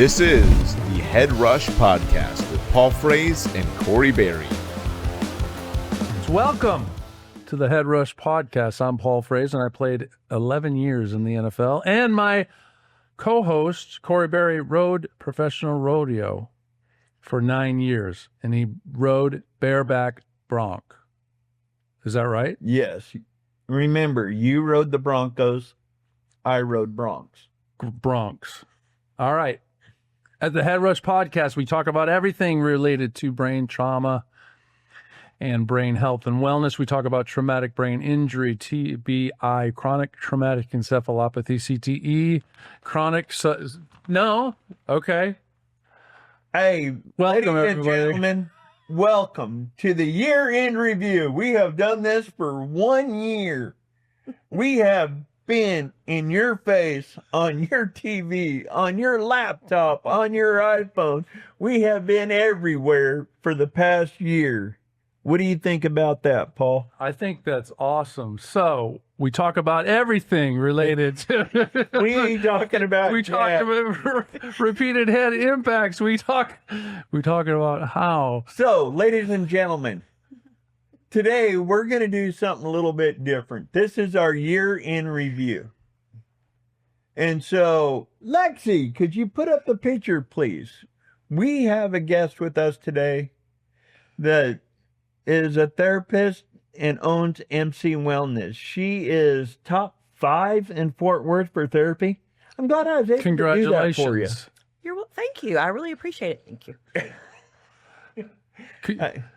This is the HeadRush Podcast with Paul Frase and Corey Berry. Welcome to the HeadRush Podcast. I'm Paul Frase, and I played 11 years in the NFL. And my co-host, Corey Berry, rode professional rodeo for 9 years, and he rode bareback bronc. Is that right? Yes. Remember, you rode the Broncos, I rode Broncs. Broncs. All right. At the HeadRush Podcast, we talk about everything related to brain trauma and brain health and wellness. We talk about traumatic brain injury, TBI, chronic traumatic encephalopathy, CTE, no? Okay. Hey, Welcome, ladies and everybody. gentlemen, welcome to the year-end review. We have done this for 1 year. We have been in your face, on your TV, on your laptop, on your iPhone. We have been everywhere for the past year. What do you think about that, Paul? I think that's awesome. So we talk about everything related to. We ain't talking about We talk that. about repeated head impacts. We talking about how. So, ladies and gentlemen, today we're going to do something a little bit different. This is our year in review. And so, Lexi, could you put up the picture, please? We have a guest with us today that is a therapist and owns MC Wellness. She is top 5 in Fort Worth for therapy. I'm glad I was able to do that for you. Congratulations. Thank you. I really appreciate it. Thank you.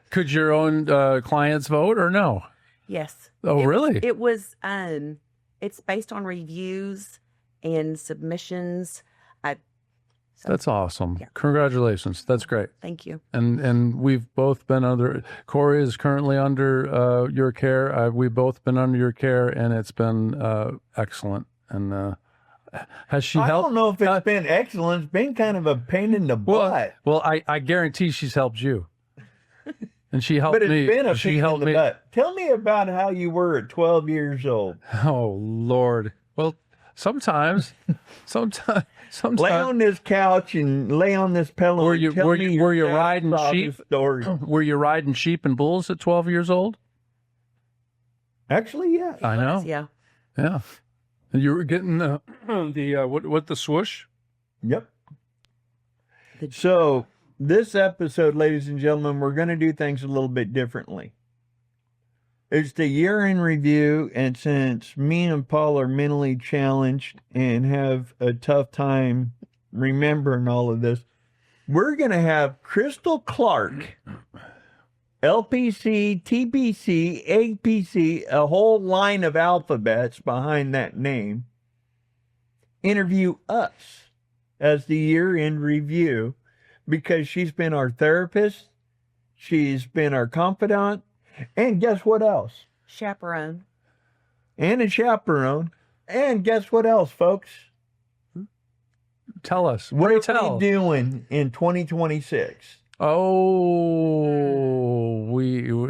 Could your own clients vote or no? Yes. Oh, really? It was. It's based on reviews and submissions. That's awesome. Yeah. Congratulations. That's great. Thank you. And we've both been under. Corey is currently under your care. We've both been under your care, and it's been excellent. And has she I helped? don't know if it's been excellent. It's been kind of a pain in the butt. Well, I guarantee she's helped you, and she helped But it's me. been a She pain in helped the me. butt. Tell me about how you were at 12 years old. Oh Lord. Well, sometimes. Lay on this couch and lay on this pillow. Were and you tell were me you your were you riding catastrophic sheep? Story. Were you riding sheep and bulls at 12 years old? Actually, yeah. I know. Yeah. Yeah. And you were getting the the swoosh? Yep. So this episode, ladies and gentlemen, we're going to do things a little bit differently. It's the year in review, and since me and Paul are mentally challenged and have a tough time remembering all of this, we're going to have Cristal Clark, LPC, TBC, APC, a whole line of alphabets behind that name, interview us as the year in review, because she's been our therapist, she's been our confidant, and guess what else? Chaperone. And a chaperone. And guess what else, folks? Tell us. What do you are tell? we doing in 2026? Oh, are you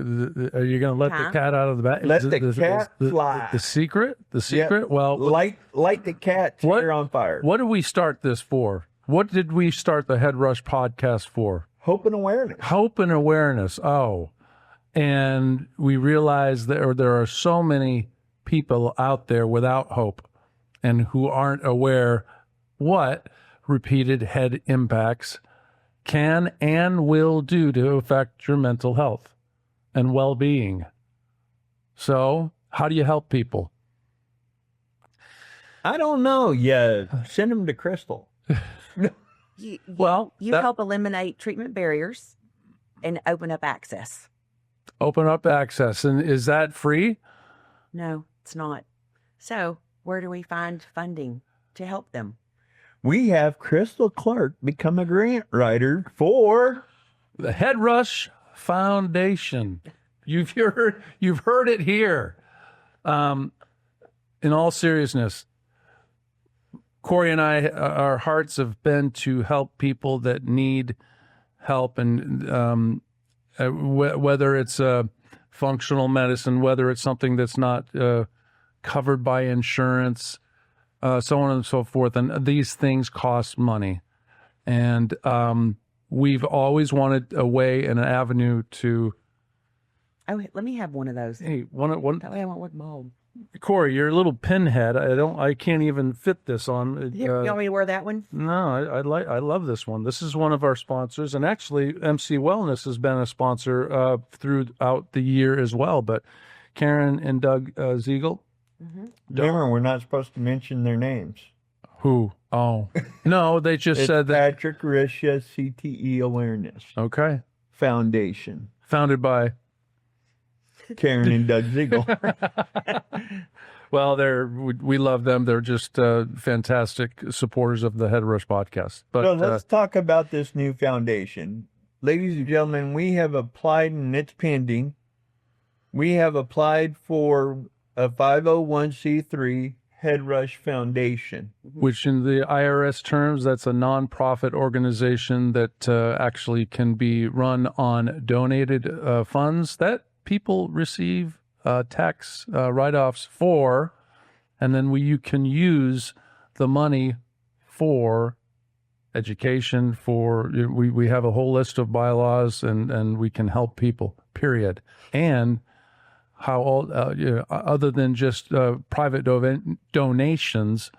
going to let the cat out of the bag? Let the cat fly. The secret? The secret? Yep. Well, Light the cat what- on fire. what did we start this for? What did we start the HeadRush podcast for? Hope and awareness. Hope and awareness. Oh, and we realized that there are so many people out there without hope and who aren't aware what repeated head impacts can and will do to affect your mental health and well-being. So, how do you help people? I don't know. Yeah, send them to Cristal. You Well, that- help eliminate treatment barriers and open up access. Open up access. And is that free? No, it's not. So where do we find funding to help them? We have Cristal Clark become a grant writer for The HeadRush Foundation. You've heard it here. In all seriousness, Corey and I, our hearts have been to help people that need help, and whether it's functional medicine, whether it's something that's not covered by insurance, so on and so forth. And these things cost money. And we've always wanted a way and an avenue to. Oh, let me have one of those. Hey, one. That way I won't look bald. Corey, you're a little pinhead. I can't even fit this on. Here, you want me to wear that one? No, I love this one. This is one of our sponsors, and actually, MC Wellness has been a sponsor throughout the year as well. But Karen and Doug Ziegel. Remember, we're not supposed to mention their names. Who? Oh, no, they just It's said that. Patrick Risha CTE Awareness Okay. Foundation. Founded by. Karen and Doug Ziegel. Well, we love them. They're just fantastic supporters of the HeadRush podcast. But So let's talk about this new foundation. Ladies and gentlemen, we have applied and it's pending. We have applied for a 501c3 HeadRush Foundation. which in the IRS terms, that's a nonprofit organization that actually can be run on donated funds that people receive tax write-offs for, and then you can use the money for education. We have a whole list of bylaws, and we can help people. Period. And how all other than just private donations,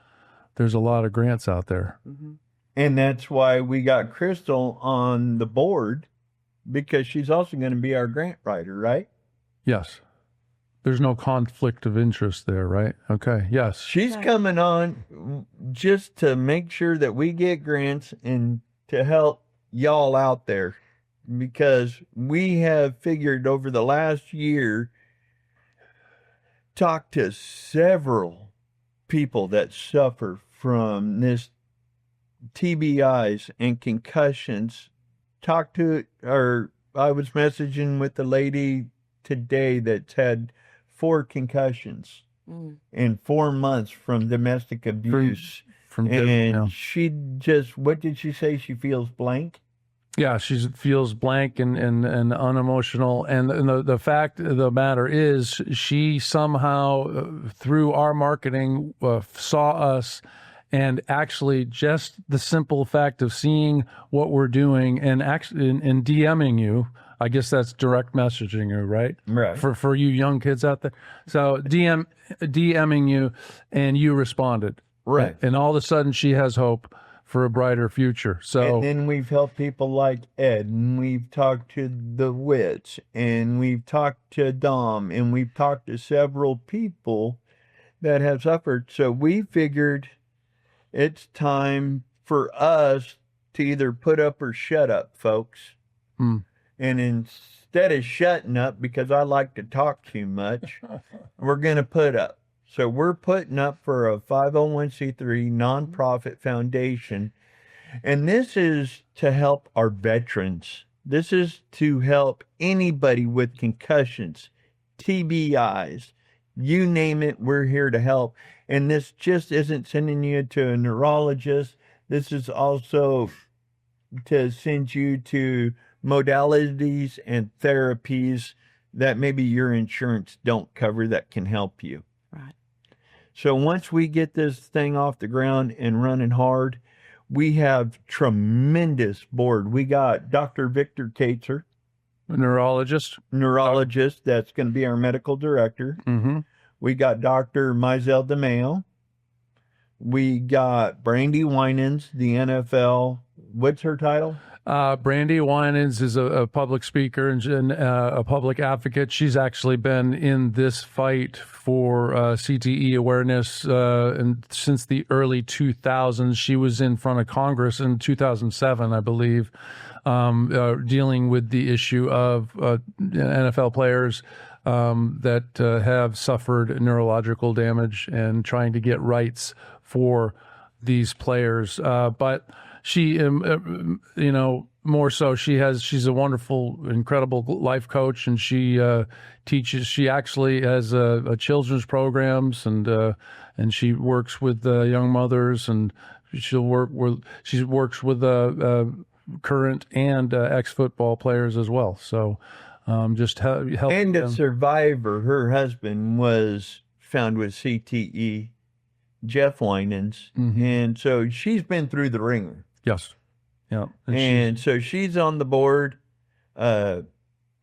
there's a lot of grants out there. And that's why we got Cristal on the board, because she's also going to be our grant writer, right? Yes. There's no conflict of interest there, right? Okay. Yes. She's coming on just to make sure that we get grants and to help y'all out there, because we have figured over the last year, talked to several people that suffer from this TBIs and concussions. I was messaging with the lady today that's had 4 concussions in 4 months from domestic abuse. She just, what did she say? She feels blank. Yeah, she feels blank and unemotional. And the fact of the matter is, she somehow, through our marketing, saw us, and actually just the simple fact of seeing what we're doing and actually in DMing you. I guess that's direct messaging you, right? Right. For you young kids out there. So DMing you, and you responded. Right. And all of a sudden, she has hope for a brighter future. So, and then we've helped people like Ed, and we've talked to the Wits, and we've talked to Dom, and we've talked to several people that have suffered. So we figured it's time for us to either put up or shut up, folks. And instead of shutting up, because I like to talk too much, we're going to put up. So we're putting up for a 501c3 nonprofit foundation. And this is to help our veterans. This is to help anybody with concussions, TBIs, you name it, we're here to help. And this just isn't sending you to a neurologist. This is also to send you to modalities and therapies that maybe your insurance don't cover that can help you. Right. So once we get this thing off the ground and running hard, we have tremendous board. We got Dr. Victor Katzer, a neurologist, that's going to be our medical director. We got Dr. Mizell DeMeo. We got Brandy Winans, the NFL. What's her title? Brandy Winans is a public speaker and a public advocate. She's actually been in this fight for CTE awareness and since the early 2000s. She was in front of Congress in 2007, I believe, dealing with the issue of NFL players that have suffered neurological damage and trying to get rights for these players. But she, more so, she's a wonderful, incredible life coach, and she teaches. She actually has a children's programs, and she works with young mothers, and she works with current and ex-football players as well. So just help. And a survivor. Her husband was found with CTE, Jeff Winans, and so she's been through the ringer. Yes. Yeah. And so she's on the board.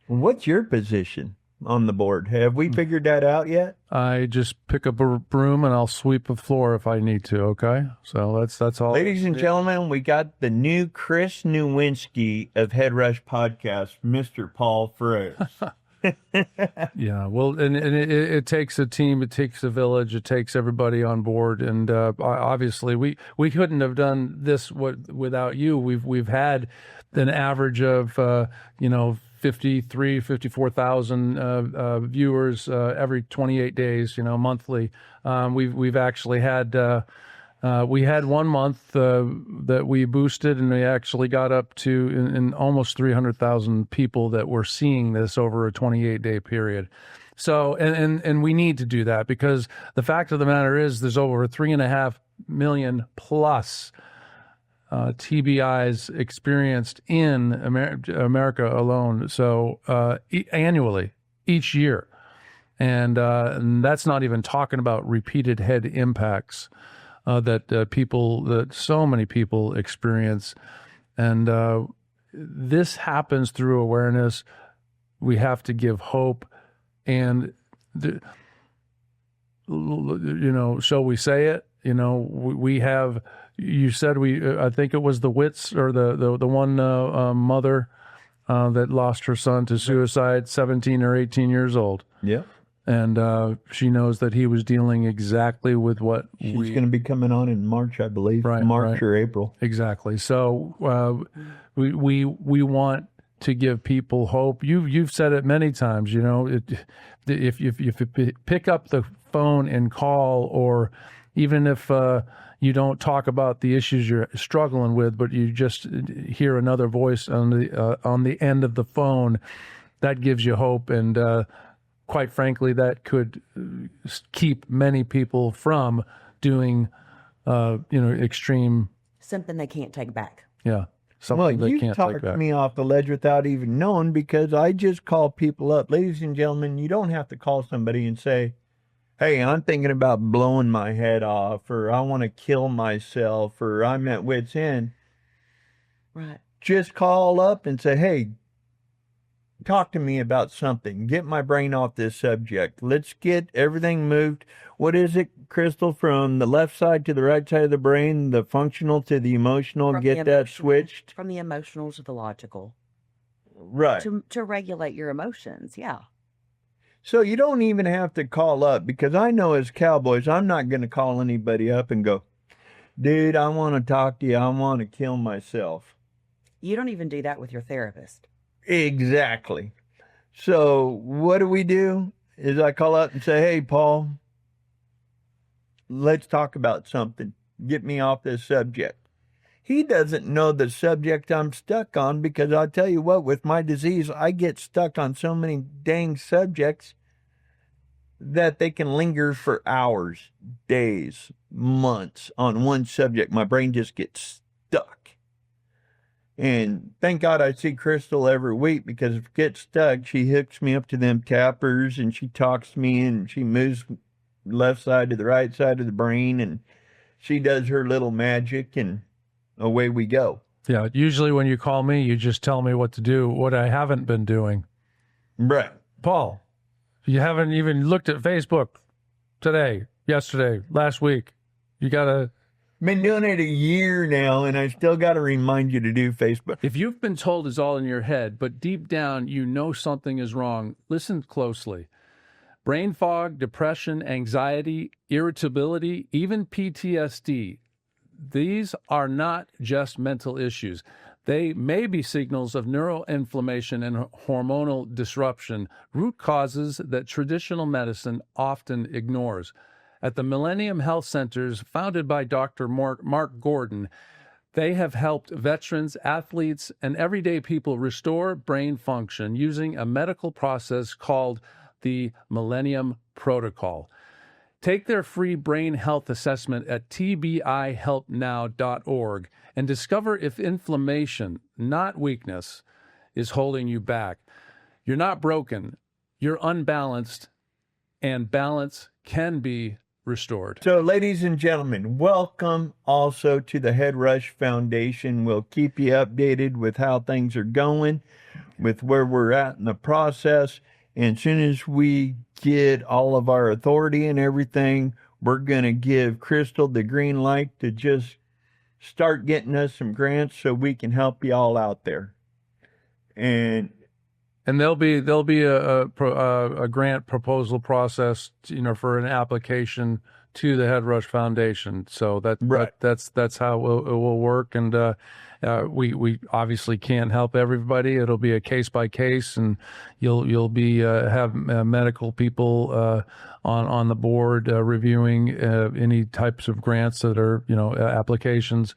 What's your position on the board? Have we figured that out yet? I just pick up a broom and I'll sweep the floor if I need to. Okay, so that's all. Ladies and gentlemen, we got the new Chris Nowinski of HeadRush Podcast, Mr. Paul Frase. Yeah, well, and it takes a team, it takes a village, it takes everybody on board, and obviously we couldn't have done this without you. We've had an average of 54,000 viewers every 28 days, monthly. We've actually had. We had 1 month that we boosted, and we actually got up to in almost 300,000 people that were seeing this over a 28-day period. So, and we need to do that because the fact of the matter is there's over 3.5 million plus TBIs experienced in America alone. So annually, each year. And that's not even talking about repeated head impacts. That so many people experience. And this happens through awareness. We have to give hope. And, shall we say it? We have, you said I think it was the Wits or the one mother that lost her son to suicide, 17 or 18 years old. Yeah. And she knows that he was dealing exactly with what she's going to be coming on in March, I believe. March or April. Exactly. So we want to give people hope. You've said it many times. If you pick up the phone and call, or even if you don't talk about the issues you're struggling with, but you just hear another voice on the end of the phone, that gives you hope. And quite frankly, that could keep many people from doing, extreme. Something they can't take back. Yeah. Well, you talked me off the ledge without even knowing, because I just call people up. Ladies and gentlemen, you don't have to call somebody and say, hey, I'm thinking about blowing my head off, or I want to kill myself, or I'm at wit's end. Right. Just call up and say, hey, talk to me about something. Get my brain off this subject. Let's get everything moved. What is it, Cristal? From the left side to the right side of the brain, the functional to the emotional, get that switched? From the emotional to the logical. Right. To regulate your emotions, yeah. So you don't even have to call up, because I know as cowboys, I'm not going to call anybody up and go, dude, I want to talk to you. I want to kill myself. You don't even do that with your therapist. Exactly. So what do? Is I call up and say, hey, Paul, let's talk about something. Get me off this subject. He doesn't know the subject I'm stuck on, because I'll tell you what, with my disease, I get stuck on so many dang subjects that they can linger for hours, days, months on one subject. My brain just gets stuck. And thank God I see Cristal every week, because if it gets stuck, she hooks me up to them tappers, and she talks to me, and she moves left side to the right side of the brain, and she does her little magic, and away we go. Yeah, usually when you call me, you just tell me what to do, what I haven't been doing. Right. Paul, you haven't even looked at Facebook today, yesterday, last week. You got to... Been doing it a year now, and I still got to remind you to do Facebook. If you've been told it's all in your head, but deep down you know something is wrong, listen closely. Brain fog, depression, anxiety, irritability, even PTSD. These are not just mental issues. They may be signals of neuroinflammation and hormonal disruption, root causes that traditional medicine often ignores. At the Millennium Health Centers, founded by Dr. Mark Gordon, they have helped veterans, athletes, and everyday people restore brain function using a medical process called the Millennium Protocol. Take their free brain health assessment at tbihelpnow.org and discover if inflammation, not weakness, is holding you back. You're not broken. You're unbalanced, and balance can be restored. So, ladies and gentlemen, welcome also to the HeadRush Foundation. We'll keep you updated with how things are going, with where we're at in the process. And as soon as we get all of our authority and everything, we're going to give Cristal the green light to just start getting us some grants so we can help you all out there. And there'll be a grant proposal process, for an application to the HeadRush Foundation. So that's how it will work. And we obviously can't help everybody. It'll be a case by case, and you'll be have medical people on the board reviewing any types of grants that are applications,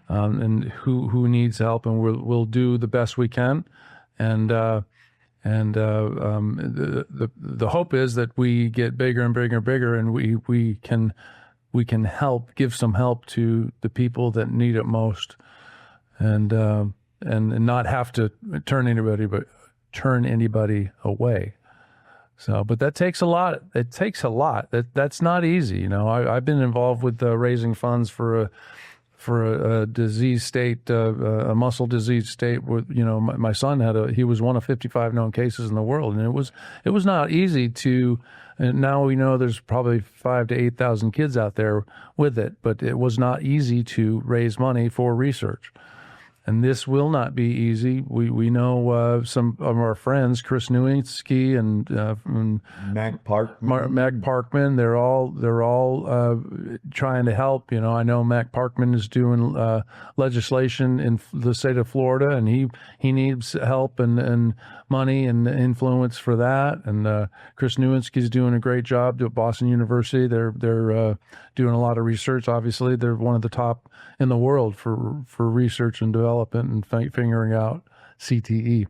and who needs help, and we'll do the best we can. And the hope is that we get bigger and bigger and bigger, and we can help, give some help to the people that need it most, and not have to turn anybody away. So, but that takes a lot. It takes a lot. That's not easy. I've been involved with raising funds for a disease state, a muscle disease state. Where my son he was one of 55 known cases in the world, and it was not easy to. And now we know there's probably 5,000 to 8,000 kids out there with it, but it was not easy to raise money for research. And this will not be easy. We know some of our friends, Chris Nowinski and Mac Parkman. They're all trying to help. I know Mac Parkman is doing legislation in the state of Florida, and he needs help and money and influence for that. And Chris Nowinski is doing a great job at Boston University. They're doing a lot of research. Obviously, they're one of the top in the world for research and development and figuring out CTE.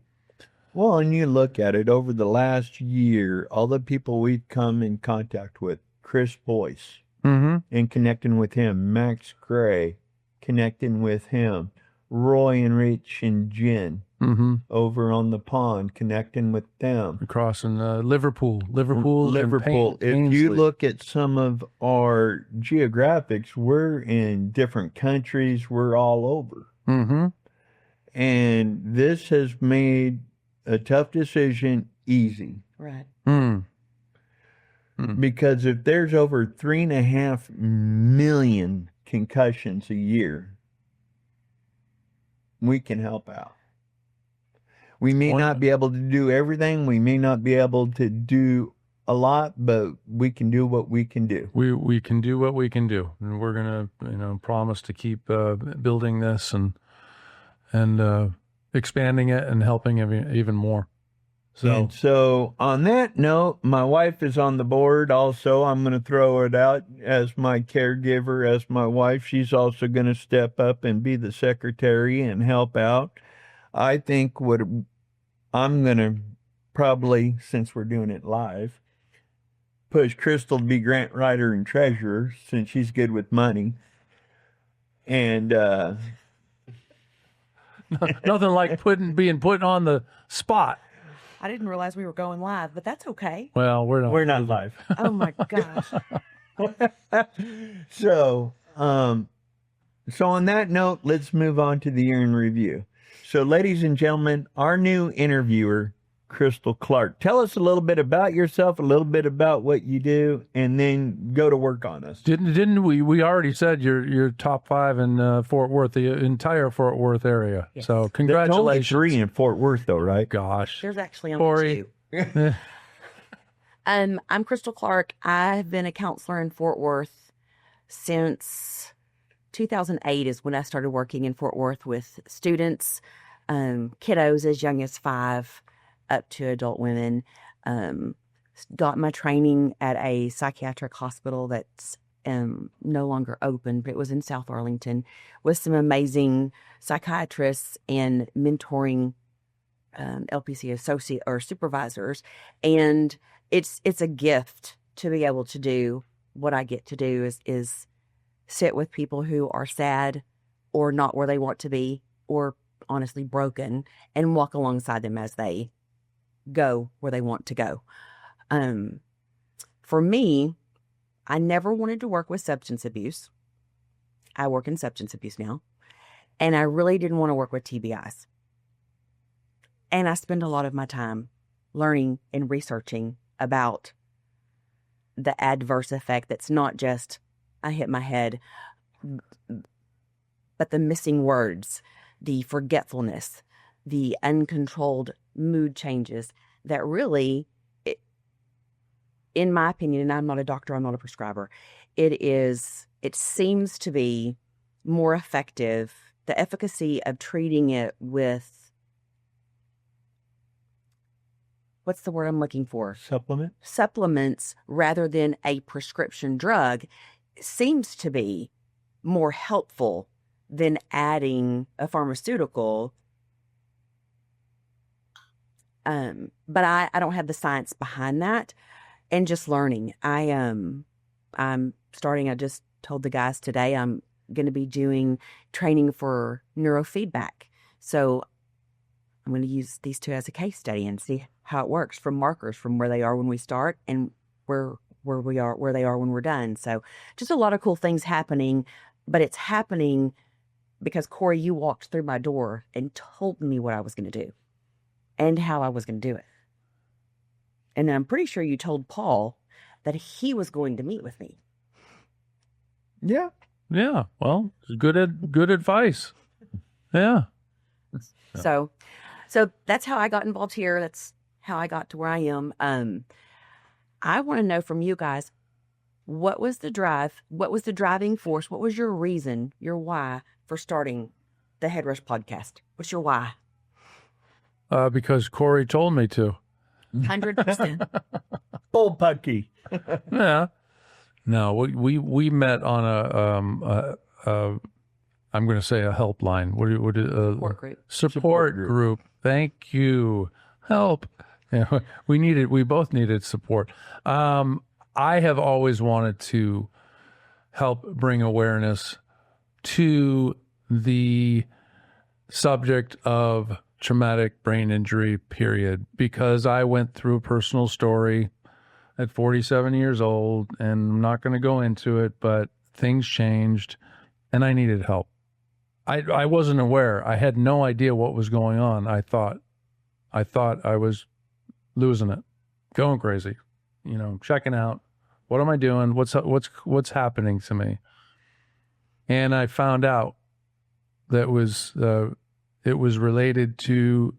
Well, and you look at it over the last year, all the people we've come in contact with, Chris Boyce, and connecting with him, Max Gray, connecting with him, Roy and Rich and Jen, over on the pond, connecting with them. Across in Liverpool. If you look at some of our geographics, we're in different countries. We're all over. And this has made a tough decision easy. Right. Because if there's over 3.5 million concussions a year, we can help out. We may not be able to do everything. We may not be able to do a lot, but we can do what we can do. We can do what we can do, and we're gonna promise to keep building this and expanding it and helping even more. So on that note, my wife is on the board also. I'm going to throw it out as my caregiver, as my wife. She's also going to step up and be the secretary and help out. I think what I'm going to probably, since we're doing it live, push Cristal to be grant writer and treasurer, since she's good with money. And nothing like being put on the spot. I didn't realize we were going live, but that's okay. Well, we're not live. Oh my gosh. So on that note, let's move on to the year in review. So, ladies and gentlemen, our new interviewer, Cristal Clark. Tell us a little bit about yourself, a little bit about what you do, and then go to work on us. Didn't we? We already said you're top 5 in Fort Worth, the entire Fort Worth area. Yes. So congratulations. There's only 3 in Fort Worth, though, right? Gosh. There's actually only 2. I'm Cristal Clark. I've been a counselor in Fort Worth since 2008 is when I started working in Fort Worth with students, kiddos as young as 5 up to adult women. Got my training at a psychiatric hospital that's no longer open, but it was in South Arlington, with some amazing psychiatrists and mentoring LPC associate or supervisors. And it's a gift to be able to do what I get to do is sit with people who are sad or not where they want to be, or honestly broken, and walk alongside them as they go where they want to go. For me, I never wanted to work with substance abuse. I work in substance abuse now. And I really didn't want to work with TBIs. And I spend a lot of my time learning and researching about the adverse effect that's not just I hit my head, but the missing words, the forgetfulness, the uncontrolled mood changes that really, in my opinion, and I'm not a doctor, I'm not a prescriber, it seems to be more effective, the efficacy of treating it with, what's the word I'm looking for? Supplements rather than a prescription drug seems to be more helpful than adding a pharmaceutical. But I don't have the science behind that, and just learning. I'm starting, I just told the guys today, I'm going to be doing training for neurofeedback. So I'm going to use these two as a case study and see how it works from markers from where they are when we start and where they are when we're done. So just a lot of cool things happening, but it's happening because Corey, you walked through my door and told me what I was going to do and how I was going to do it. And I'm pretty sure you told Paul that he was going to meet with me. Yeah. Yeah. Well, good advice. Yeah. So that's how I got involved here. That's how I got to where I am. I want to know from you guys, what was the drive? What was the driving force? What was your reason, your why for starting the HeadRush podcast? What's your why? Because Corey told me to. 100%. Bullpucky. Yeah. No, we met on I'm going to say a helpline. Support group. Support group. Thank you. Help. Yeah, we both needed support. I have always wanted to help bring awareness to the subject of traumatic brain injury, period, because I went through a personal story at 47 years old, and I'm not going to go into it, but things changed and I needed help. I wasn't aware. I had no idea what was going on. I thought I was losing it, going crazy, checking out. What am I doing? What's happening to me? And I found out that it was related to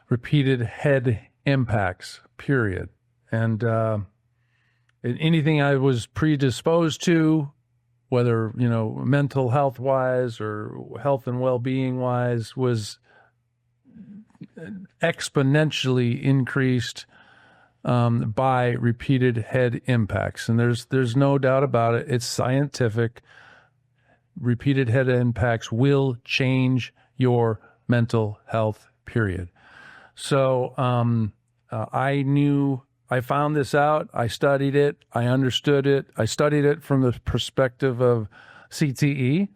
repeated head impacts, period. And anything I was predisposed to, whether, mental health wise or health and well-being wise, was exponentially increased by repeated head impacts. And there's no doubt about it. It's scientific. Repeated head impacts will change your mental health, period. So I found this out. I studied it. I understood it. I studied it from the perspective of CTE,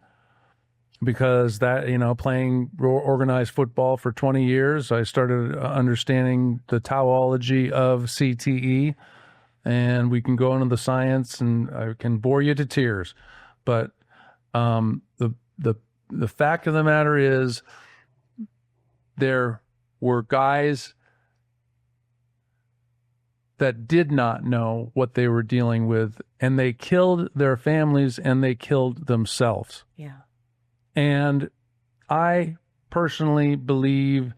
because that, playing organized football for 20 years, I started understanding the tauology of CTE, and we can go into the science and I can bore you to tears. But the fact of the matter is, there were guys that did not know what they were dealing with, and they killed their families and they killed themselves. Yeah. And I personally believe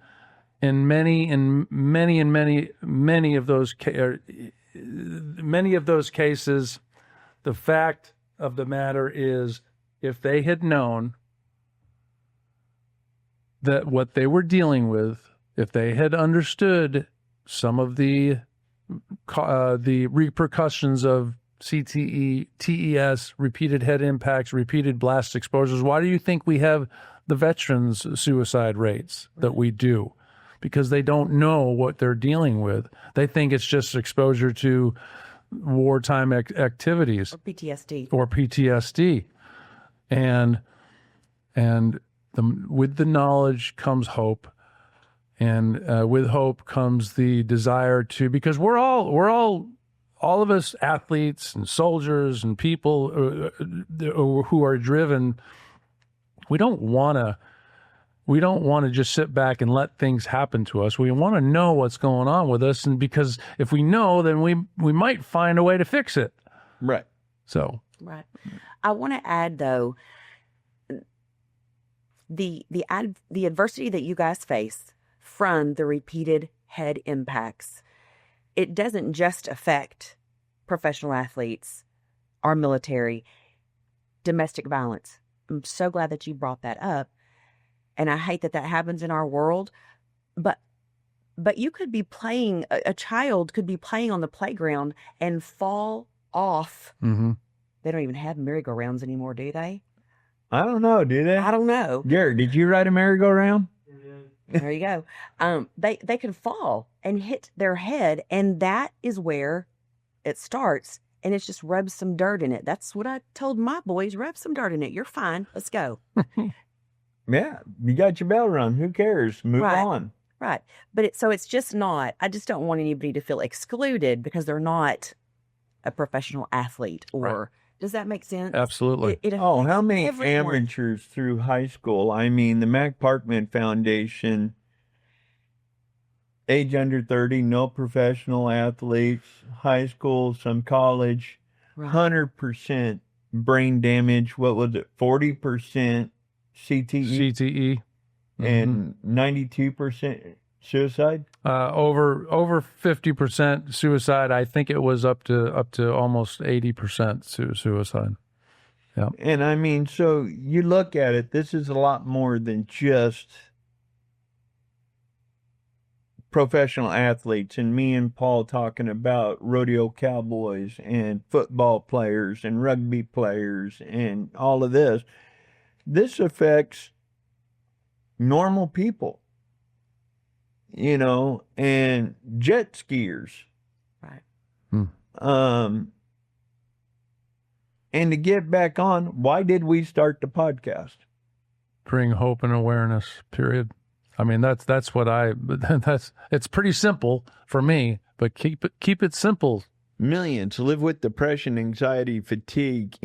in many of those cases, the fact of the matter is, if they had known that what they were dealing with, if they had understood some of the repercussions of CTE, TES, repeated head impacts, repeated blast exposures. Why do you think we have the veterans' suicide rates that we do? Because they don't know what they're dealing with. They think it's just exposure to wartime activities. Or PTSD. And with the knowledge comes hope. And with hope comes the desire to, because we're all all of us athletes and soldiers and people who are driven, we don't want to just sit back and let things happen to us. We want to know what's going on with us, and because if we know, then we might find a way to fix it. Right. So. Right. I want to add though, the adversity that you guys face from the repeated head impacts, it doesn't just affect professional athletes, our military, domestic violence. I'm so glad that you brought that up. And I hate that happens in our world, but you could be playing, a child could be playing on the playground and fall off. Mm-hmm. They don't even have merry-go-rounds anymore, do they? I don't know, do they? I don't know. Jared, did you ride a merry-go-round? There you go. They can fall and hit their head, and that is where it starts. And it's just rub some dirt in it. That's what I told my boys. Rub some dirt in it. You're fine. Let's go. Yeah, you got your bell rung. Who cares? Move on. Right. But it's just not. I just don't want anybody to feel excluded because they're not a professional athlete. Or does that make sense? Absolutely. How many everyone. amateurs through high school? I mean, the Mac Parkman Foundation, age under 30, no professional athletes, high school, some college, 100% brain damage. What was it? 40% CTE. CTE. And 92% suicide. Over 50% suicide. I think it was up to almost 80% suicide. Yeah. And I mean, so you look at it, this is a lot more than just professional athletes and me and Paul talking about rodeo cowboys and football players and rugby players and all of this. This affects normal people, and jet skiers. Right. And to get back on, why did we start the podcast? Bring hope and awareness, period. I mean, that's it's pretty simple for me, but keep it simple. Millions live with depression, anxiety, fatigue,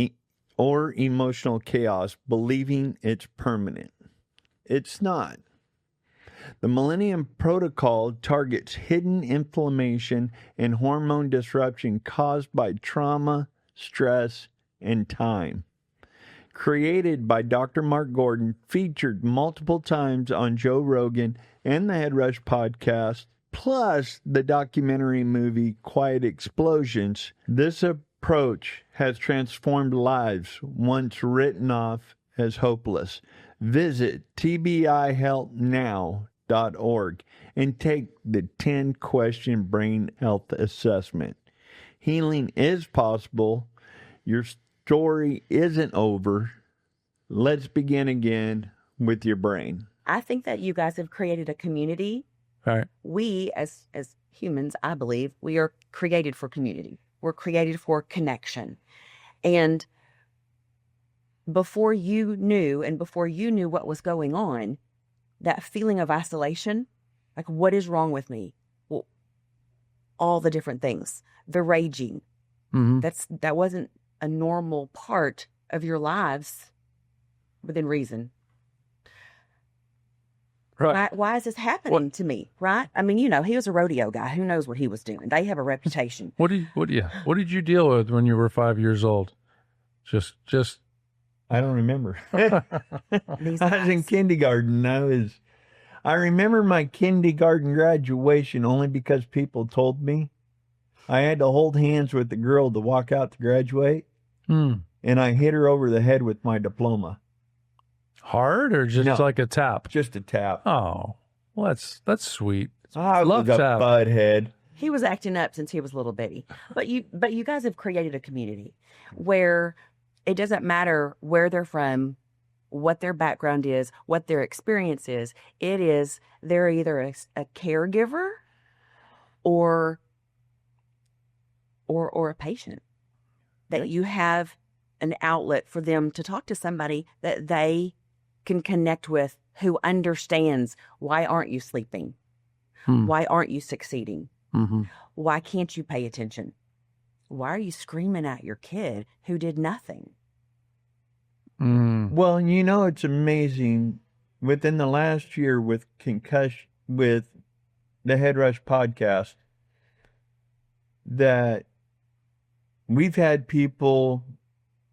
or emotional chaos, believing it's permanent. It's not. The Millennium Protocol targets hidden inflammation and hormone disruption caused by trauma, stress, and time. Created by Dr. Mark Gordon, featured multiple times on Joe Rogan and the HeadRush podcast, plus the documentary movie Quiet Explosions, this approach has transformed lives once written off as hopeless. Visit tbihelpnow.org and take the 10-question brain health assessment. Healing is possible. Your story isn't over. Let's begin again with your brain. I think that you guys have created a community. Right. We, as humans, I believe, we are created for community. We're created for connection. And before you knew what was going on, that feeling of isolation, like, what is wrong with me? Well, all the different things, the raging, that wasn't a normal part of your lives within reason. Right. Why is this happening to me? Right? I mean, he was a rodeo guy. Who knows what he was doing? They have a reputation. What did you deal with when you were 5 years old? Just. I don't remember. I was in kindergarten. I remember my kindergarten graduation only because people told me. I had to hold hands with the girl to walk out to graduate. And I hit her over the head with my diploma. Hard or just like a tap? Just a tap. Oh, well, that's sweet. I love was a tap. butthead. He was acting up since he was a little bitty. But you guys have created a community where it doesn't matter where they're from, what their background is, what their experience is. They're either a caregiver or a patient. That you have an outlet for them to talk to somebody that they can connect with, who understands, why aren't you sleeping? Why aren't you succeeding? Why can't you pay attention? why are you screaming at your kid who did nothing? Well, you know, it's amazing. Within the last year with concussion, with the HeadRush podcast, that we've had people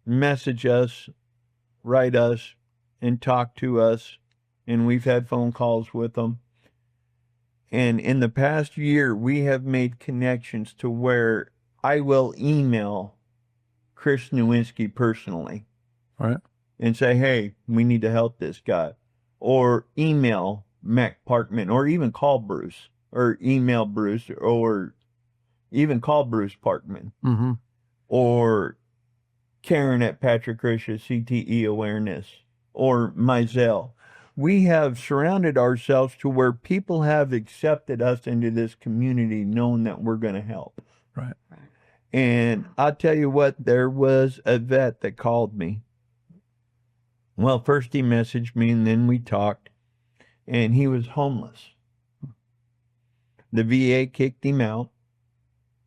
message us, write us, and talk to us, and we've had phone calls with them. And in the past year, we have made connections to where I will email Chris Nowinski personally. All right. And say, hey, we need to help this guy. Or email Mac Parkman, or even call Bruce, or email Bruce, or even call Bruce Parkman. Mm-hmm. Or Karen at Patrick Risha CTE Awareness, or Mizell. We have surrounded ourselves to where people have accepted us into this community knowing that we're going to help. Right. And I'll tell you what, there was a vet that called me. Well, first he messaged me, and then we talked, and he was homeless. The VA kicked him out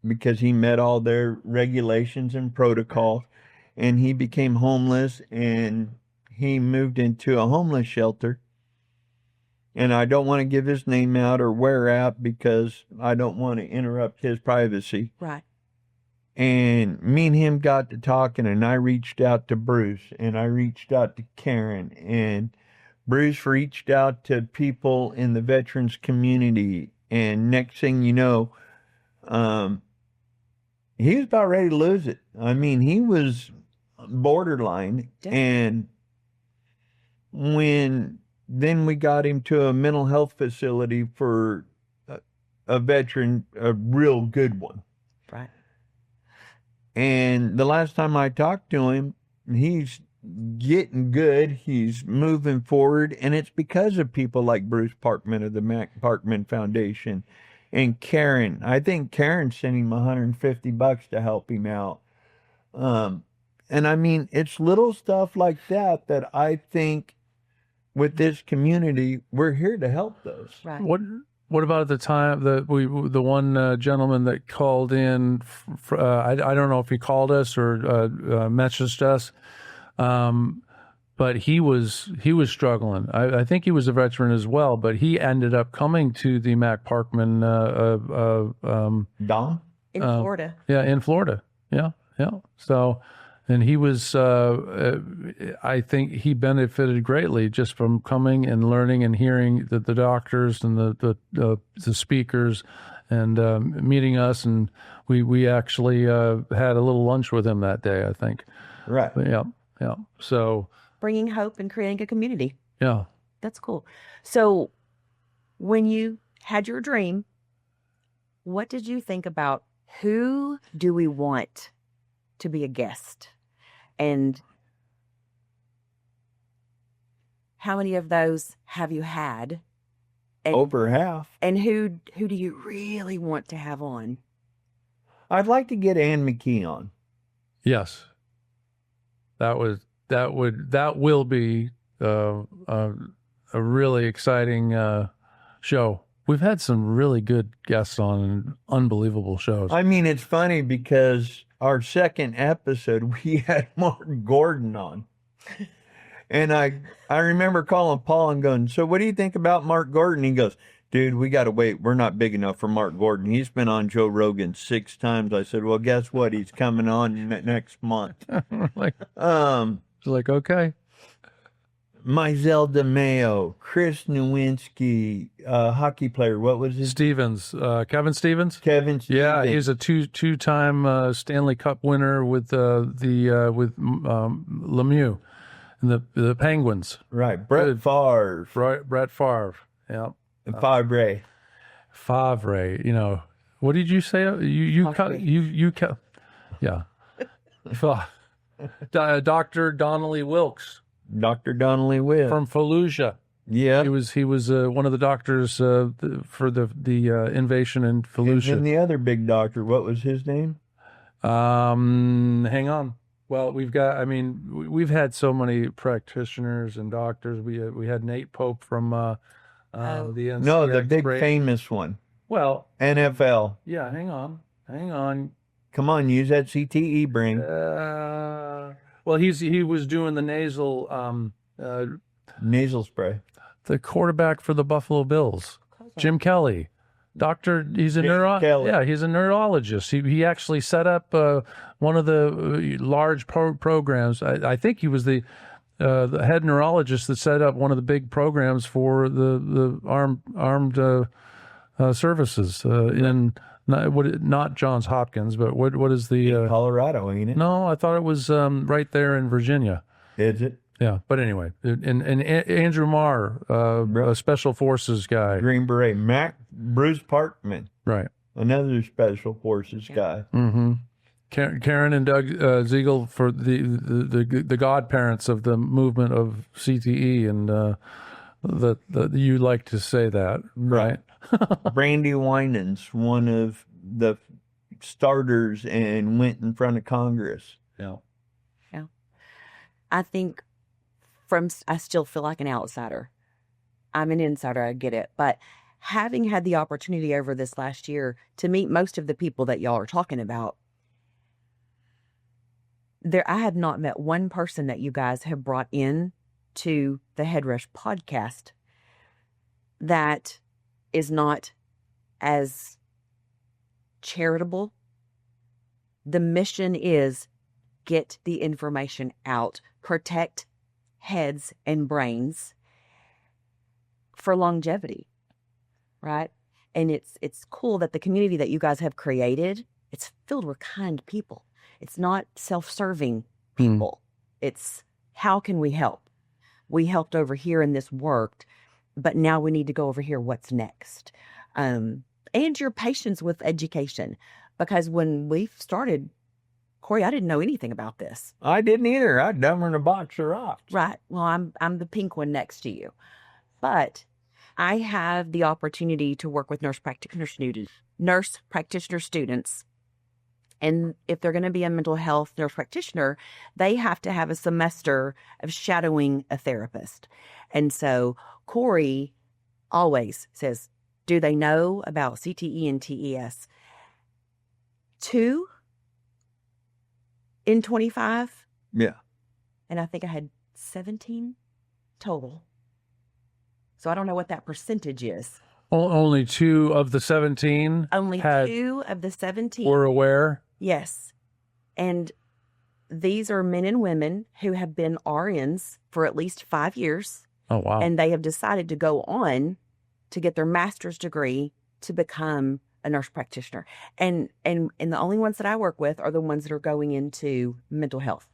because he met all their regulations and protocols, and he became homeless, and he moved into a homeless shelter. And I don't want to give his name out or where at because I don't want to interrupt his privacy. Right. And me and him got to talking, and I reached out to Bruce, and I reached out to Karen, and Bruce reached out to people in the veterans community. And next thing you know, he was about ready to lose it. I mean, he was borderline. And then we got him to a mental health facility for a veteran, a real good one. Right. And the last time I talked to him, he's getting good. He's moving forward. And it's because of people like Bruce Parkman of the Mac Parkman Foundation and Karen. I think Karen sent him $150 to help him out. And I mean, it's little stuff like that that I think with this community, we're here to help those. Right. What about at the time the one gentleman that called in? I don't know if he called us or messaged us, but he was struggling. I think he was a veteran as well, but he ended up coming to the Mac Parkman. Don? In Florida. Yeah, in Florida. Yeah. So. And he was, I think he benefited greatly just from coming and learning and hearing the doctors and the speakers and meeting us. And we actually had a little lunch with him that day, I think. Right. But yeah. So Bringing hope and creating a community. Yeah. That's cool. So when you had your dream, what did you think about who do we want to be a guest? And how many of those have you had? And, over half. And who do you really want to have on? I'd like to get Ann McKee on. Yes. That will be a really exciting show. We've had some really good guests on unbelievable shows. I mean, it's funny because our second episode, we had Mark Gordon on. And I remember calling Paul and going, so what do you think about Mark Gordon? He goes, dude, we got to wait. We're not big enough for Mark Gordon. He's been on Joe Rogan 6 times. I said, well, guess what? He's coming on next month. Okay. Mizell DeMeo, Chris Nowinski, hockey player. What was his Stevens, Kevin Stevens. Kevin Stevens. Yeah, he's a two-time Stanley Cup winner with Lemieux and the Penguins. Right, Brett Favre. Right, Brett Favre. Yeah, Favre. Favre. You know, what did you say? Yeah. Dr. Donnelly Wilkes. Dr. Donnelly Wilkes from Fallujah. Yeah, he was one of the doctors for the invasion in Fallujah. And the other big doctor, what was his name? Hang on. Well, we've had so many practitioners and doctors. We had Nate Pope from the NCX. No, the big famous one. Well, NFL. Yeah, hang on. Come on, use that CTE brain. Well, he was doing the nasal, Nasal spray. the quarterback for the Buffalo Bills, Jim Kelly. He's a he's a neurologist. He actually set up one of the large programs. I think he was the head neurologist that set up one of the big programs for the armed services in not Johns Hopkins, but what is the Colorado, ain't it? No, I thought it was right there in Virginia. Is it? Yeah, but anyway, and Andrew Marr, a special forces guy, Green Beret. Bruce Parkman, right? Another special forces guy. Mm-hmm. Karen and Doug Ziegel for the godparents of the movement of CTE, and that you like to say that, right? Brandy Winans, one of the starters, and went in front of Congress. Yeah. I think I still feel like an outsider. I'm an insider, I get it. But having had the opportunity over this last year to meet most of the people that y'all are talking about, I have not met one person that you guys have brought in to the HeadRush podcast that is not as charitable. The mission is get the information out, protect heads and brains for longevity, right? And it's cool that the community that you guys have created, it's filled with kind people. It's not self-serving people. It's how can we help? We helped over here and this worked, but now we need to go over here. What's next? And your patience with education, because when we started, Corey, I didn't know anything about this. I didn't either. I'd dumber than a box of rocks. Right. Well, I'm the pink one next to you. But I have the opportunity to work with nurse practitioner students. And if they're going to be a mental health nurse practitioner, they have to have a semester of shadowing a therapist. And so Corey always says, do they know about CTE and TES? 2 in 25. Yeah. And I think I had 17 total. So I don't know what that percentage is. Only 2 of the 17 Only 2 of the 17 were aware? Yes. And these are men and women who have been RNs for at least 5 years. Oh, wow. And they have decided to go on to get their master's degree to become a nurse practitioner. And the only ones that I work with are the ones that are going into mental health.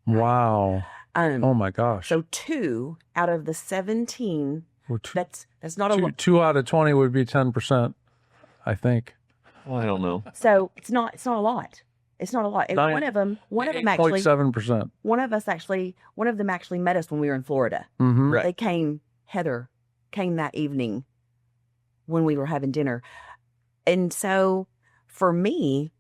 Wow. Oh my gosh. So 2 out of the 17, that's not a lot. 2 out of 20 would be 10%, I think. Well, I don't know. So it's not a lot. It's not a lot. And one of them actually 7%. One of them actually met us when we were in Florida. Mm-hmm. Right. Heather came that evening when we were having dinner. And so for me,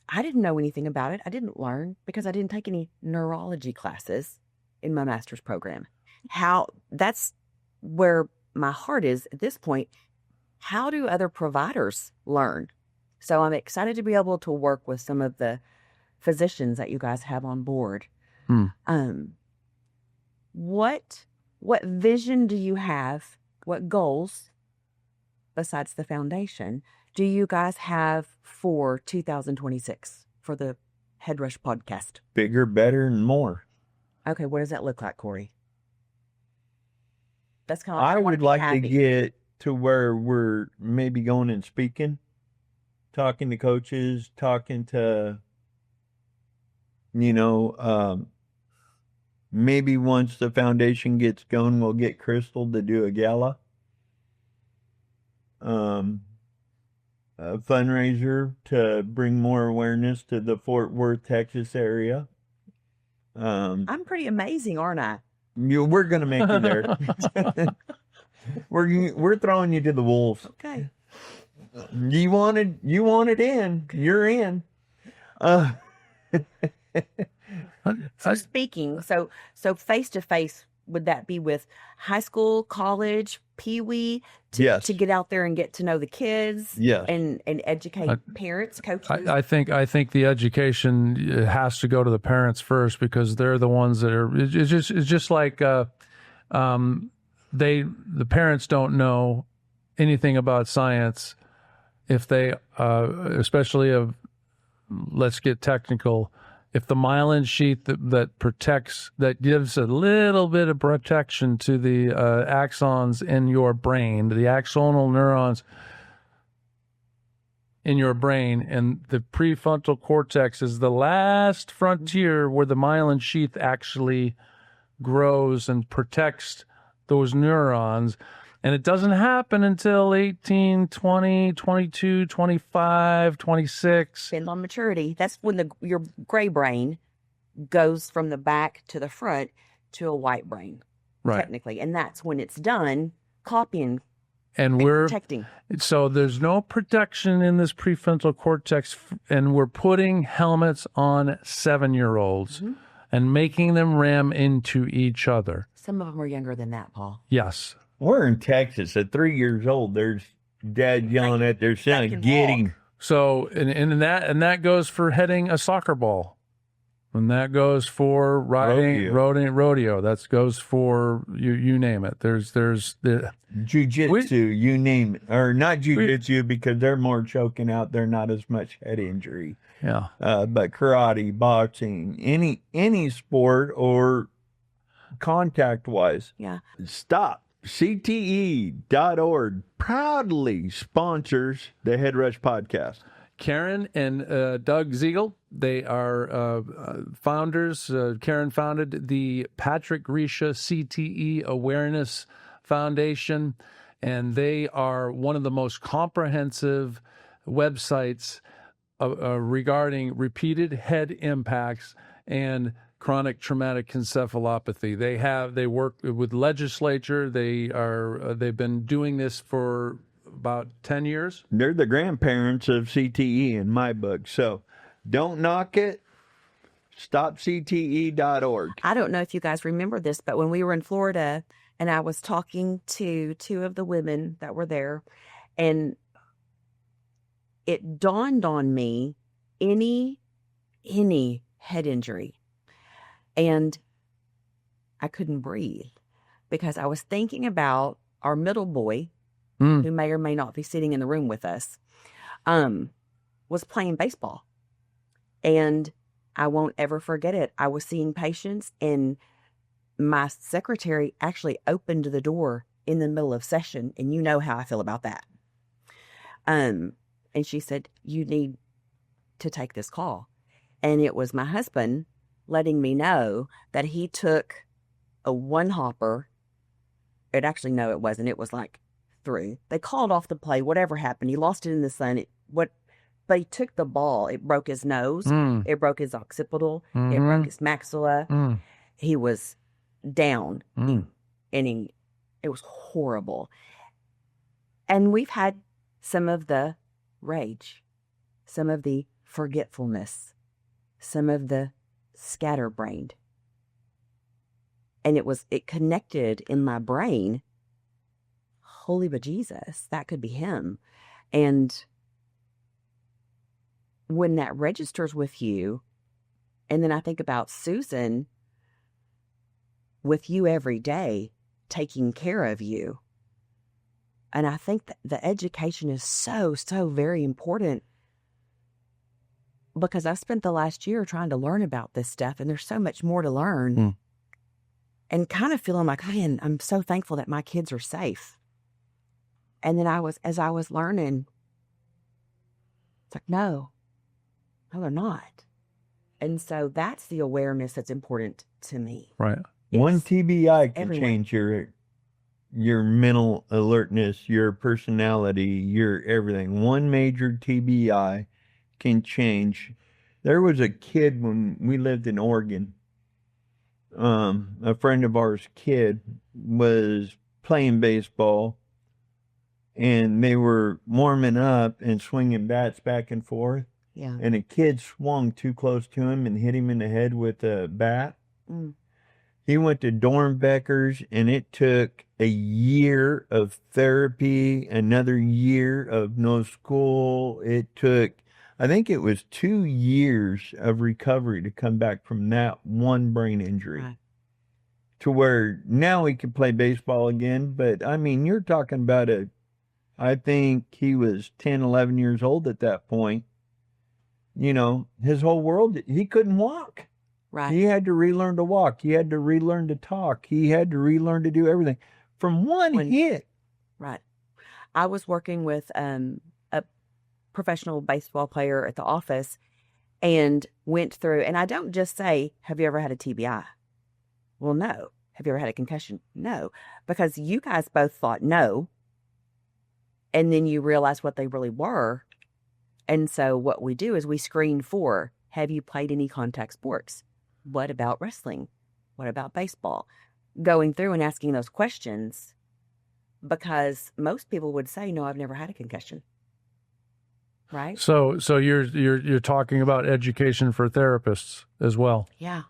I didn't know anything about it. I didn't learn because I didn't take any neurology classes in my master's program. That's where my heart is at this point. How do other providers learn? So I'm excited to be able to work with some of the physicians that you guys have on board. What vision do you have? What goals, besides the foundation, do you guys have for 2026 for the HeadRush podcast? Bigger, better, and more. Okay, what does that look like, Corey? That's kind of. I would like to get to where we're maybe going and speaking, talking to coaches, talking to, maybe once the foundation gets going, we'll get Cristal to do a gala. A fundraiser to bring more awareness to the Fort Worth, Texas area. I'm pretty amazing, aren't I? We're gonna make you there. We're throwing you to the wolves. Okay. You wanted in. You're in. So speaking, so face to face would that be with high school, college, peewee, Yes. to get out there and get to know the kids, Yes. and educate parents, coaches? I think the education has to go to the parents first, because they're the ones that are. It's just like the parents don't know anything about science if they, especially of, let's get technical. If the myelin sheath that protects, that gives a little bit of protection to the axons in your brain, the axonal neurons in your brain, and the prefrontal cortex is the last frontier where the myelin sheath actually grows and protects those neurons. And it doesn't happen until 18, 20, 22, 25, 26. Depends on maturity. That's when your gray brain goes from the back to the front to a white brain, technically. And that's when it's done copying and we're protecting. So there's no protection in this prefrontal cortex, and we're putting helmets on 7-year-olds and making them ram into each other. Some of them are younger than that, Paul. Yes. We're in Texas at 3 years old. There's dad yelling at their son, can "Get walk." him!" So and that goes for heading a soccer ball, and that goes for riding rodeo. That goes for you name it. There's the Jiu-jitsu, you name it, or not jiu-jitsu because they're more choking out. They're not as much head injury. Yeah. But karate, boxing, any sport or contact wise. Yeah. Stop. CTE.org proudly sponsors the HeadRush podcast. Karen and Doug Ziegel, they are founders. Karen founded the Patrick Grisha CTE Awareness Foundation, and they are one of the most comprehensive websites regarding repeated head impacts and chronic traumatic encephalopathy. They work with legislature. They've been doing this for about 10 years. They're the grandparents of CTE in my book. So don't knock it. StopCTE.org. I don't know if you guys remember this, but when we were in Florida and I was talking to 2 of the women that were there, and it dawned on me, any head injury, and I couldn't breathe because I was thinking about our middle boy, who may or may not be sitting in the room with us, was playing baseball. And I won't ever forget it. I was seeing patients, and my secretary actually opened the door in the middle of session, and you know how I feel about that. And she said, "You need to take this call." And it was my husband letting me know that he took a 1-hopper. Actually, no, it wasn't. It was like through. They called off the play. Whatever happened, he lost it in the sun. But he took the ball. It broke his nose. It broke his occipital. It broke his maxilla. He was down, and it was horrible. And we've had some of the rage, some of the forgetfulness, some of the scatterbrained. And it connected in my brain. Holy bejesus, that could be him. And when that registers with you, and then I think about Susan with you every day, taking care of you. And I think that the education is so, so very important, because I spent the last year trying to learn about this stuff, and there's so much more to learn. And kind of feeling like, man, I'm so thankful that my kids are safe. And then as I was learning, it's like, no, they're not. And so that's the awareness that's important to me. Right. One TBI can everyone. change your mental alertness, your personality, your everything. One major TBI can change. There was a kid when we lived in Oregon. A friend of ours' kid was playing baseball, and they were warming up and swinging bats back and forth. Yeah. And a kid swung too close to him and hit him in the head with a bat. He went to Dornbecker's, and it took a year of therapy, another year of no school. It took, I think it was 2 years of recovery to come back from that one brain injury. Right. To where now he can play baseball again. But, I mean, you're talking about I think he was 10, 11 years old at that point. You know, his whole world, he couldn't walk. Right. He had to relearn to walk. He had to relearn to talk. He had to relearn to do everything from one hit. Right. I was working with a professional baseball player at the office and went through, and I don't just say, have you ever had a TBI? Well, no. Have you ever had a concussion? No. Because you guys both thought no, and then you realize what they really were. And so what we do is we screen for, have you played any contact sports? What about wrestling? What about baseball? Going through and asking those questions, because most people would say, no, I've never had a concussion. Right? So you're talking about education for therapists as well. Yeah,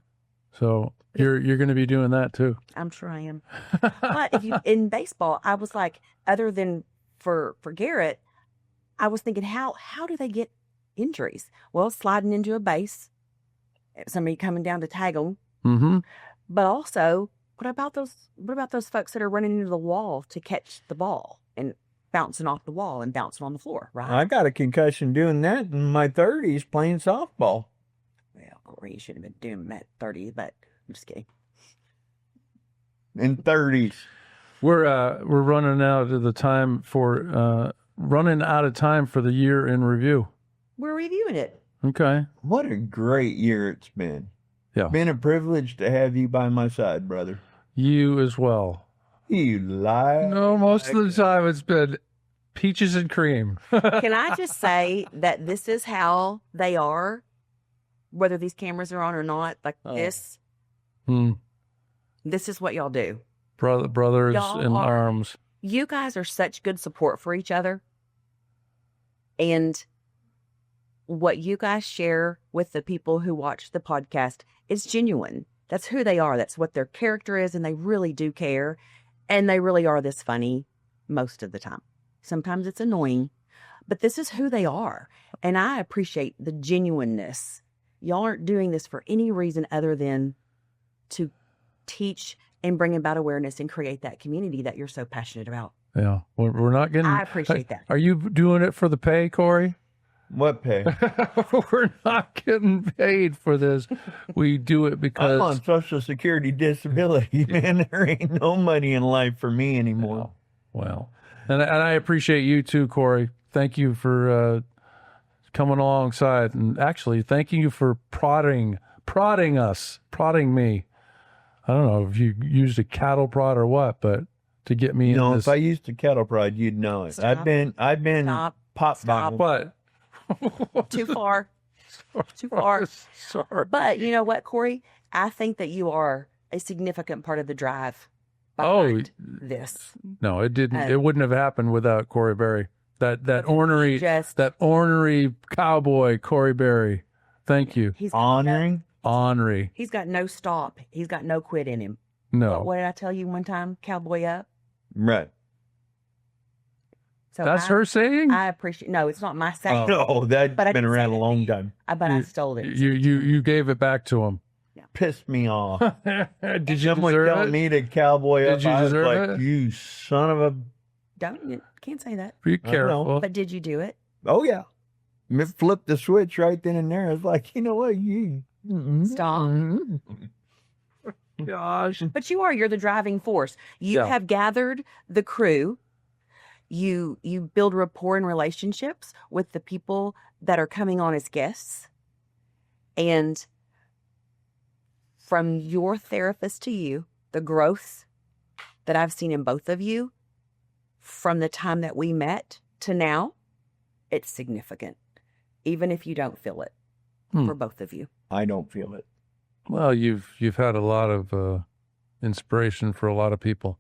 So you're going to be doing that too. I'm sure I am. But if you in baseball, I was like, other than for Garrett, I was thinking, how do they get injuries? Well, sliding into a base, somebody coming down to tag them. Mm-hmm. But also, what about those folks that are running into the wall to catch the ball and bouncing off the wall and bouncing on the floor, right? I got a concussion doing that in my 30s playing softball. Well, Corey, you shouldn't have been doing that at 30, but I'm just kidding. In 30s. We're running out of time for the year in review. We're reviewing it. Okay. What a great year it's been. Yeah. Been a privilege to have you by my side, brother. You as well. You lie. No, most of the time it's been peaches and cream. Can I just say that this is how they are, whether these cameras are on or not? Like this. This is what y'all do. Brothers Y'all in are- arms. You guys are such good support for each other. And what you guys share with the people who watch the podcast is genuine. That's who they are. That's what their character is. And they really do care. And they really are this funny most of the time. Sometimes it's annoying, but this is who they are. And I appreciate the genuineness. Y'all aren't doing this for any reason other than to teach and bring about awareness and create that community that you're so passionate about. Yeah. We're not getting. I appreciate that. Are you doing it for the pay, Corey? What pay? We're not getting paid for this. We do it because I'm on Social Security disability, man. There ain't no money in life for me anymore. Well, and I appreciate you too, Corey. Thank you for coming alongside, and actually, thank you for prodding me. I don't know if you used a cattle prod or what, but to get me in this. If I used a cattle prod, you'd know it. Stop. I've been Stop. pop Stop. bombed. What? Too far. Too far. Sorry. But you know what, Corey? I think that you are a significant part of the drive behind this. No, it didn't. It wouldn't have happened without Corey Berry. That ornery cowboy, Corey Berry. Thank you. He's Honoring? Ornery. He's got no stop. He's got no quit in him. No. What did I tell you one time? Cowboy up. Right. So That's her saying? I appreciate. No, it's not my saying. No, that's But I been didn't around say a it. long time. But I stole it. You gave it back to him. Pissed me off. Did you Someone deserve telling it? me to cowboy Did up. you I was deserve like, it? you son of a... You can't say that. Be I know. careful. But did you do it? Oh, yeah. Flipped the switch right then and there. I was like, you know what? Stop. Gosh. But you're the driving force. You Yeah. have gathered the crew. You build rapport and relationships with the people that are coming on as guests. And from your therapist to you, the growth that I've seen in both of you from the time that we met to now, it's significant. Even if you don't feel it for both of you. I don't feel it. Well, you've had a lot of inspiration for a lot of people.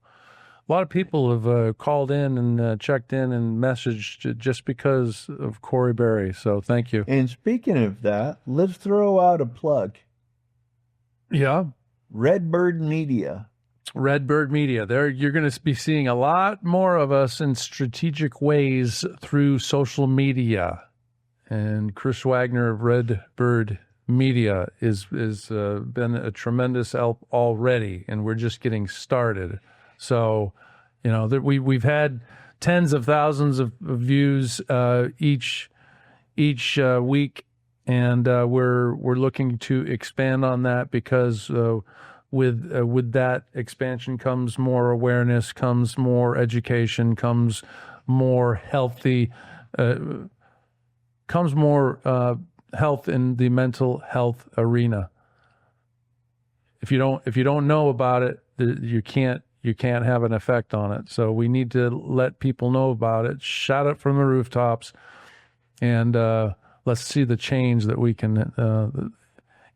A lot of people have called in and checked in and messaged just because of Corey Berry. So thank you. And speaking of that, let's throw out a plug. Yeah. Redbird Media. Redbird Media. There, you're going to be seeing a lot more of us in strategic ways through social media. And Chris Wagner of Redbird Media is been a tremendous help already, and we're just getting started. So, we've had tens of thousands of views each week, and we're looking to expand on that because with that expansion comes more awareness, comes more education, comes more healthy, comes more health in the mental health arena. If you don't know about it, you can't have an effect on it. So we need to let people know about it, shout it from the rooftops, and let's see the change that we can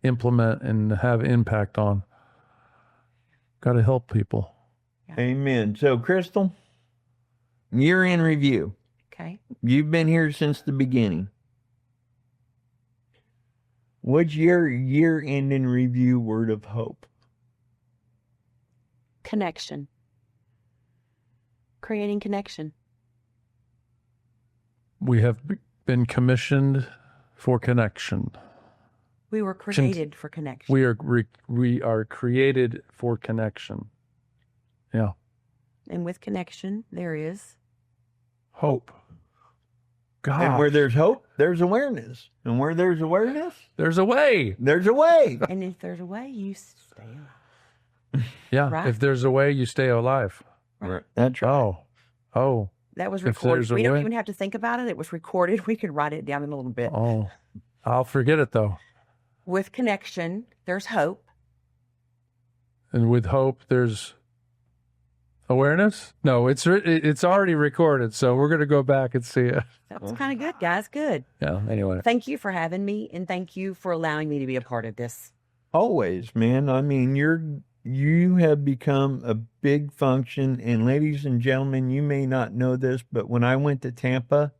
implement and have impact on. Got to help people. Yeah. Amen. So, Cristal, year in review. Okay. You've been here since the beginning. What's your year-end in review word of hope? Connection. Creating connection. We have been commissioned for connection. We were created for connection. We are created for connection. Yeah. And with connection, there is Hope. God. And where there's hope, there's awareness. And where there's awareness, There's a way. there's a way. and if there's a way, you stay alive. Yeah. Right. If there's a way, you stay alive. Right. That's right. Oh. That was If recorded. there's a We don't way- even have to think about it. It was recorded. We could write it down in a little bit. Oh. I'll forget it though. With connection, there's hope. And with hope, there's awareness. No, it's already recorded, so we're gonna go back and see it. That was kind of good, guys. Good. Yeah. Anyway. Thank you for having me, and thank you for allowing me to be a part of this. Always, man. I mean, you have become a big function. And ladies and gentlemen, you may not know this, but when I went to Tampa,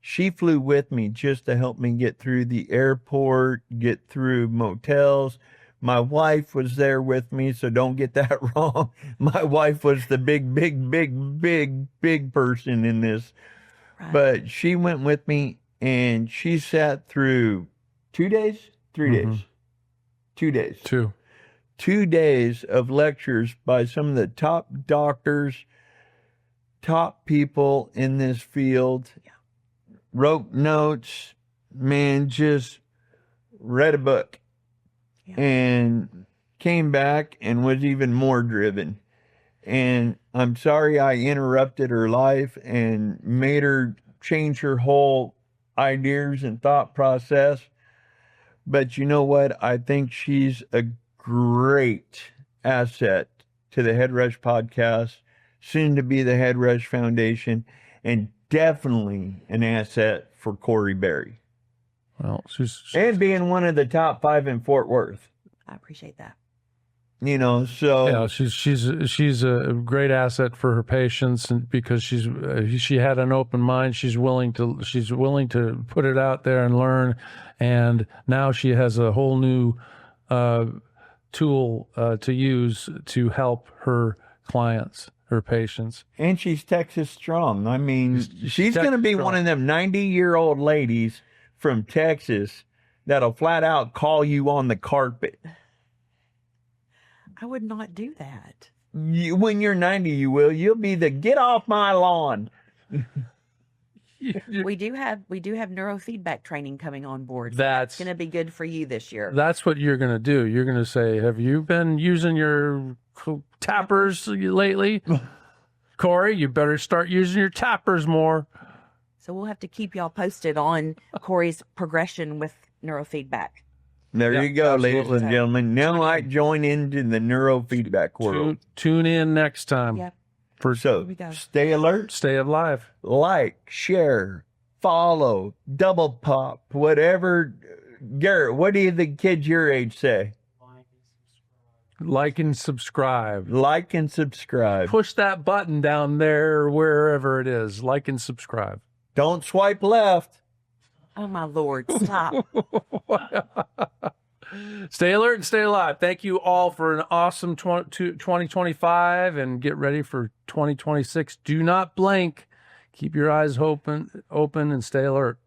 she flew with me just to help me get through the airport, get through motels. My wife was there with me, so don't get that wrong. My wife was the big person in this. Right. But she went with me, and she sat through 2 days, 3 Mhm. days, 2 days. 2 days of lectures by some of the top doctors, top people in this field. Yeah. Wrote notes, man, just read a book. Yeah. And came back and was even more driven. And I'm sorry I interrupted her life and made her change her whole ideas and thought process. But you know what? I think she's a great asset to the HeadRush podcast, soon to be the HeadRush Foundation, and definitely an asset for Corey Berry. Well, she's And being one of the top 5 in Fort Worth. I appreciate that. So yeah, she's a great asset for her patients, and because she had an open mind, she's willing to put it out there and learn, and now she has a whole new tool to use to help her clients, her patients. and she's Texas strong. I mean, she's going to be Texas one of them 90-year-old ladies from Texas that'll flat out call you on the carpet. I would not do that. When you're 90, you will. You'll be the get off my lawn. We do have neurofeedback training coming on board. That's It's going to be good for you this year. That's what you're going to do. You're going to say, have you been using your tappers lately? Corey, you better start using your tappers more. So we'll have to keep y'all posted on Corey's progression with neurofeedback. There Yeah, you go, ladies absolutely. and gentlemen. Now I join into the neurofeedback world. Tune in next time. Yep. For So we go. stay alert, Stay alive. like, share, follow, double pop, whatever. Garrett, what do the kids your age say? Like and subscribe. Like and subscribe. Push that button down there, wherever it is. Like and subscribe. Don't swipe left. Oh my Lord, stop. Stay alert and stay alive. Thank you all for an awesome 2025 and get ready for 2026. Do not blink. Keep your eyes open and stay alert.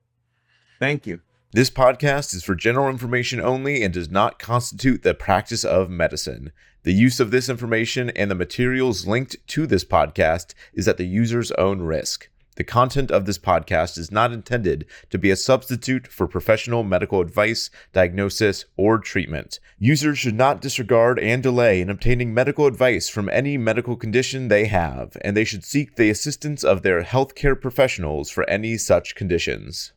Thank you. This podcast is for general information only and does not constitute the practice of medicine. The use of this information and the materials linked to this podcast is at the user's own risk. The content of this podcast is not intended to be a substitute for professional medical advice, diagnosis, or treatment. Users should not disregard and delay in obtaining medical advice from any medical condition they have, and they should seek the assistance of their healthcare professionals for any such conditions.